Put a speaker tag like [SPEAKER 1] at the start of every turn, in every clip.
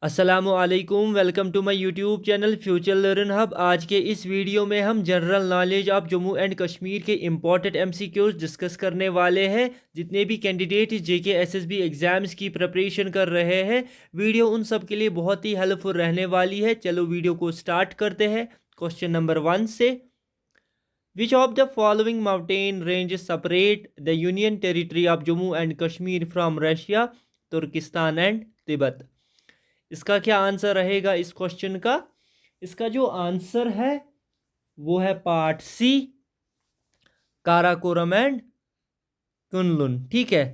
[SPEAKER 1] अस्सलामुअलैकुम, welcome to my YouTube channel Future Learn Hub. आज के इस वीडियो में हम general knowledge of Jammu and Kashmir के इंपॉर्टेंट एमसीक्यूज डिस्कस करने वाले हैं। जितने भी कैंडिडेट जेके एसएसबी एग्जाम्स की प्रिपरेशन कर रहे हैं, वीडियो उन सब के लिए बहुत ही हेल्पफुल रहने वाली है। चलो वीडियो को स्टार्ट करते हैं क्वेश्चन नंबर 1 से। Which of the following mountain range separate the union territory of Jammu and Kashmir from Russia, Turkestan and Tibet. इसका क्या आंसर रहेगा इस क्वेश्चन का? इसका जो आंसर है वो है part C, Karakoram and Kunlun. ठीक है,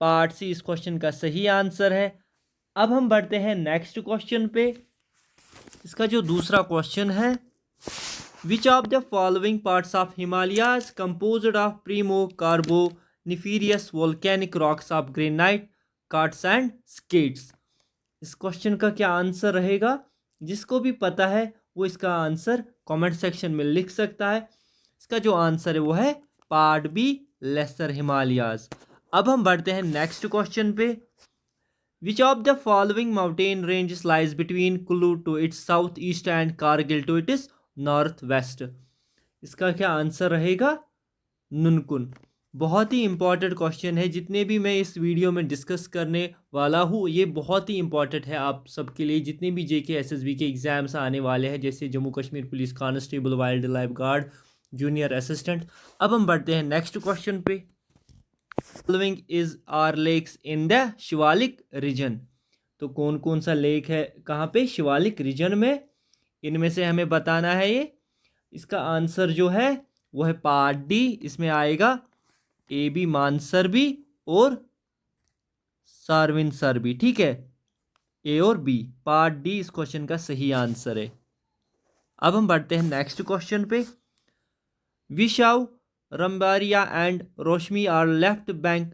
[SPEAKER 1] पार्ट सी इस क्वेश्चन का सही आंसर है। अब हम बढ़ते हैं नेक्स्ट क्वेश्चन पे। इसका जो दूसरा क्वेश्चन है, which of the following parts of Himalayas composed of permo carboniferous volcanic rocks of granite, quartz and schists. इस क्वेश्चन का क्या आंसर रहेगा? जिसको भी पता है वो इसका आंसर कमेंट सेक्शन में लिख सकता है। इसका जो आंसर है वो है पार्ट बी, लेसर हिमालयाज। अब हम बढ़ते हैं नेक्स्ट क्वेश्चन पे। Which of the following mountain ranges lies between Kullu to its south east and Kargil to its north west. इसका क्या आंसर रहेगा? नुनकुन। बहुत ही इंपॉर्टेंट क्वेश्चन है। जितने भी मैं इस वीडियो में डिस्कस करने वाला हूँ ये बहुत ही इंपॉर्टेंट है आप सबके लिए, जितने भी जेके एसएसबी के एग्जाम्स आने वाले हैं, जैसे Jammu Kashmir police constable, wild life guard, junior assistant. अब हम बढ़ते हैं नेक्स्ट क्वेश्चन पे। Following is are lakes in the Shivalik region. तो कौन कौन सा लेक है कहाँ पे? शिवालिक रीजन में। इनमें से हमें बताना है ये। इसका आंसर जो है वो है पार्ट डी। इसमें आएगा ए बी मानसर भी और सारविनसर भी। ठीक है, ए और बी, पार्ट डी इस क्वेश्चन का सही आंसर है। अब हम बढ़ते हैं नेक्स्ट क्वेश्चन पे। विशाव, रंबारिया एंड रोशमी are left bank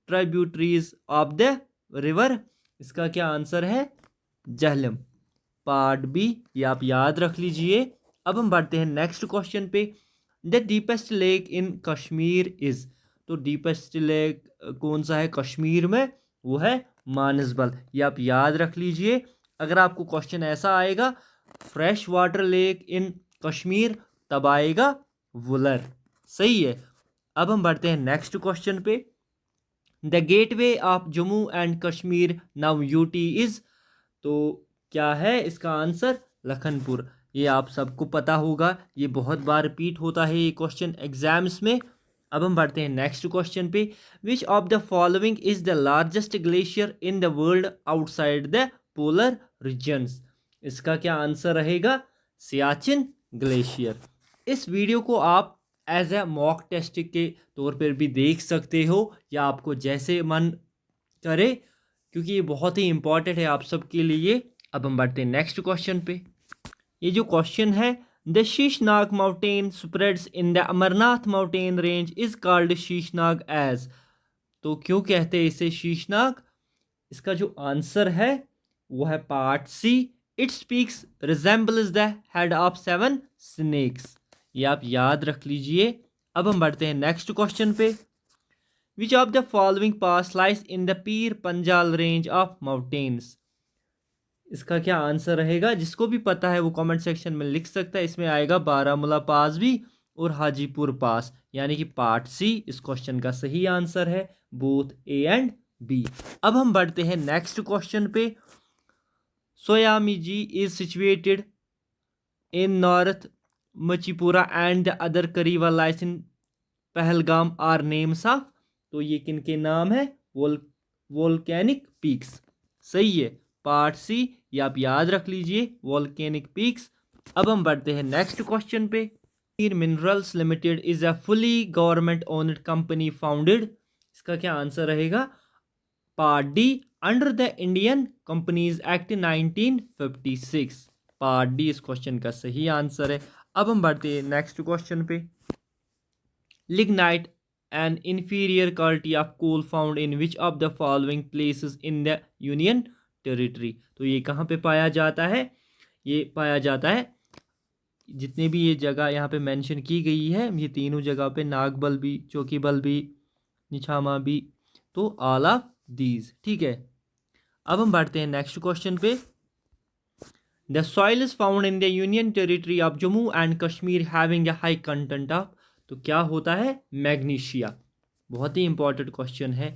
[SPEAKER 1] tributaries of the river. इसका क्या आंसर है? झेलम, पार्ट बी, ये आप याद रख लीजिए। अब हम बढ़ते हैं नेक्स्ट क्वेश्चन पे। The deepest lake in Kashmir is. तो डीपेस्ट लेक कौन सा है कश्मीर में? वो है मानसबल, ये आप याद रख लीजिए। अगर आपको क्वेश्चन ऐसा आएगा fresh water lake in Kashmir, तब आएगा वुलर। सही है। अब हम बढ़ते हैं नेक्स्ट क्वेश्चन पे। The gateway of Jammu and Kashmir now UT is. तो क्या है इसका आंसर? लखनपुर। ये आप सबको पता होगा, ये बहुत बार रिपीट होता है ये क्वेश्चन एग्जाम्स में। अब हम बढ़ते हैं नेक्स्ट क्वेश्चन पे। Which of the following is the largest glacier in the world outside the polar regions. इसका क्या आंसर रहेगा? सियाचिन ग्लेशियर। इस वीडियो को आप एज ए मॉक टेस्ट के तौर पर भी देख सकते हो, या आपको जैसे मन करे, क्योंकि ये बहुत ही इंपॉर्टेंट है आप सबके लिए। अब हम बढ़ते हैं नेक्स्ट क्वेश्चन पे। ये जो क्वेश्चन है, the Sheshnag mountain spreads in the Amarnath mountain range is called Sheshnag edge. तो क्यों कहते हैं इसे शीशनाग? इसका जो आंसर है वो है part C, it speaks resembles the head of 7 snakes. ये आप याद रख लीजिए। अब हम बढ़ते हैं नेक्स्ट क्वेश्चन पे। Which of the following pass lies in the Pir Panjal range of mountains. इसका क्या आंसर रहेगा? जिसको भी पता है वो कमेंट सेक्शन में लिख सकता है। इसमें आएगा बारामूला पास भी और हाजीपुर पास, यानी कि पार्ट सी इस क्वेश्चन का सही आंसर है, बोथ ए एंड बी। अब हम बढ़ते हैं नेक्स्ट क्वेश्चन पे। सोयामीजी is situated in north Machipura and the other karewa lies in Pahalgam are names of. तो ये किन के नाम है? Volcanic peaks. सही है, पार्ट सी, ये आप याद रख लीजिए, वोल्केनिक पीक्स। अब हम बढ़ते हैं नेक्स्ट क्वेश्चन पे। Minerals limited is a fully government owned company founded. इसका क्या आंसर रहेगा? Part D, under the Indian companies act 1956। Part D इस क्वेश्चन का सही आंसर है। अब हम बढ़ते हैं नेक्स्ट क्वेश्चन पे। Lignite an inferior quality of coal found in which of the following places in the union territory। तो ये कहाँ पे पाया जाता है? ये पाया जाता है, जितने भी ये जगह यहाँ पे मेंशन की गई है, ये तीनों जगह पे, नागबल भी, चौकीबल भी, निछामा भी, तो ऑल ऑफ दीज। ठीक है, अब हम बढ़ते हैं नेक्स्ट क्वेश्चन पे। The soil is found in the union territory of Jammu and Kashmir having a high content of, तो क्या होता है, मैग्नीशिया। बहुत ही इंपॉर्टेंट क्वेश्चन है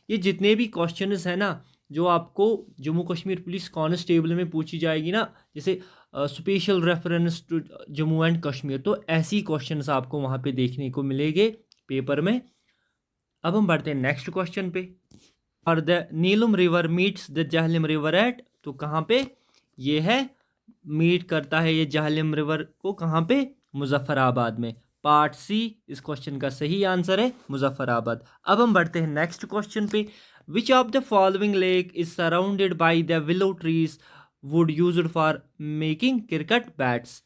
[SPEAKER 1] ये। जितने भी क्वेश्चन है ना जो आपको जम्मू कश्मीर पुलिस कांस्टेबल में पूछी जाएगी ना, जैसे special reference to Jammu and Kashmir, तो ऐसी क्वेश्चंस आपको वहाँ पे देखने को मिलेंगे पेपर में। अब हम बढ़ते हैं नेक्स्ट क्वेश्चन पे। और the Neelam river meets the Jhelum river eight, तो कहाँ पे ये है, मीट करता है ये जहलम रिवर को, कहाँ पे, मुजफ्फराबाद में। पार्ट सी इस क्वेश्चन का सही आंसर है मुजफ्फराबाद। अब हम बढ़ते हैं नेक्स्ट क्वेश्चन पे। Which of the following lake is surrounded by the willow trees would used for making cricket bats,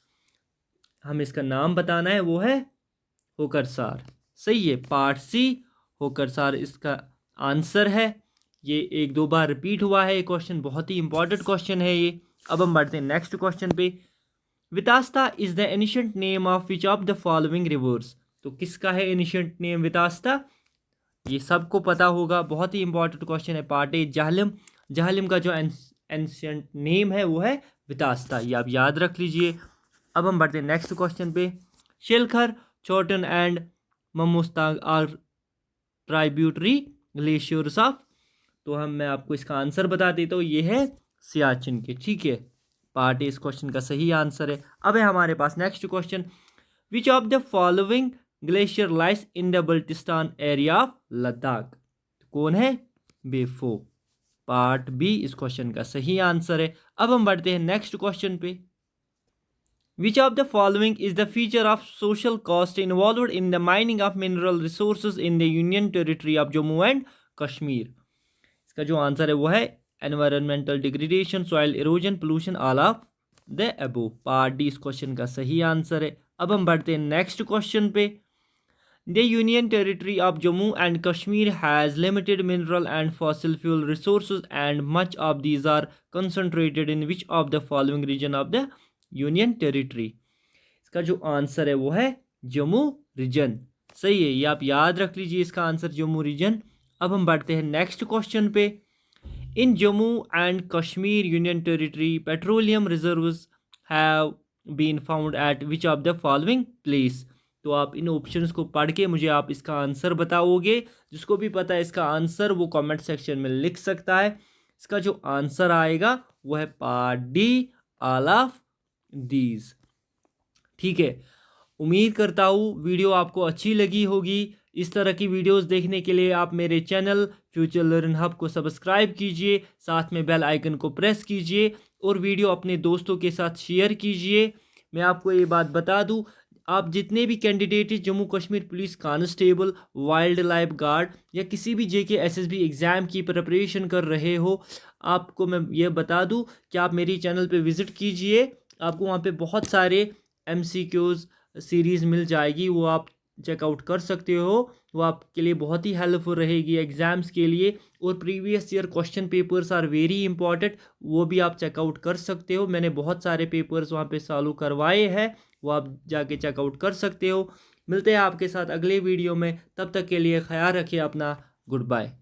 [SPEAKER 1] हम इसका नाम बताना है, वो है होकरसार। सही है, पार्ट सी होकरसार इसका आंसर है। ये एक दो बार रिपीट हुआ है ये क्वेश्चन, बहुत ही इंपॉर्टेंट क्वेश्चन है ये। अब हम बढ़ते हैं नेक्स्ट क्वेश्चन पे। Vitasta is the एनिशंट name of which of the following rivers, तो किसका है एनिशंट नेम वितास्ता, ये सबको पता होगा, बहुत ही इंपॉर्टेंट क्वेश्चन है। पार्ट ए जहलम, जहलम का जो एंशियंट नेम है वो है वितास्ता, ये आप याद रख लीजिए। अब हम बढ़ते हैं नेक्स्ट क्वेश्चन पे। Shilkhar, Chhotan and Mamostong are tributary glaciers of, तो मैं आपको इसका आंसर बता देता हूँ, ये है सियाचिन के। ठीक है, पार्ट ए इस क्वेश्चन का सही आंसर है। अब है हमारे पास next question. Which of the following glacier lies in the Baltistan area of Ladakh, कौन है, बेफो। पार्ट बी इस क्वेश्चन का सही आंसर है। अब हम बढ़ते हैं नेक्स्ट क्वेश्चन पे। Which of the following is the feature of social cost involved in the mining of mineral resources in the union territory of Jammu and Kashmir, इसका जो आंसर है वो है environmental degradation, soil erosion, pollution, all of the above. Part D इस question का सही answer है। अब हम बढ़ते हैं नेक्स्ट क्वेश्चन पे। The union territory of Jammu and Kashmir has limited mineral and fossil fuel resources and much of these are concentrated in which of the following region of the union territory, इसका जो answer है वो है Jammu reason. सही है, ये आप याद रख लीजिए इसका आंसर जम्मू रीजन। अब हम बढ़ते हैं नेक्स्ट क्वेश्चन पे। In Jammu and Kashmir union territory petroleum reserves have been found at which of the following place, तो आप इन ऑप्शंस को पढ़ के मुझे आप इसका आंसर बताओगे। जिसको भी पता है इसका आंसर वो कमेंट सेक्शन में लिख सकता है। इसका जो आंसर आएगा वो है part D, all of these. ठीक है, उम्मीद करता हूँ वीडियो आपको अच्छी लगी होगी। इस तरह की वीडियोस देखने के लिए आप मेरे चैनल फ्यूचर लर्न हब को सब्सक्राइब कीजिए, साथ में बेल आइकन को प्रेस कीजिए और वीडियो अपने दोस्तों के साथ शेयर कीजिए। मैं आपको ये बात बता दूं, आप जितने भी candidate Jammu Kashmir police constable, wild life guard या किसी भी जेके एसएसबी एग्ज़ाम की प्रिपरेशन कर रहे हो, आपको मैं ये बता दूं कि आप मेरी चैनल पे विज़िट कीजिए। आपको वहाँ पे बहुत सारे MCQs सीरीज़ मिल जाएगी, वो आप चेकआउट कर सकते हो। वो आपके लिए बहुत ही हेल्पफुल रहेगी एग्ज़ाम्स के लिए। और previous year question papers are very important, वो भी आप चेकआउट कर सकते हो। मैंने बहुत सारे पेपर्स वहाँ पे सॉल्व करवाए हैं, वो आप जाके चेकआउट कर सकते हो। मिलते हैं आपके साथ अगले वीडियो में, तब तक के लिए ख्याल रखिए अपना। Good bye.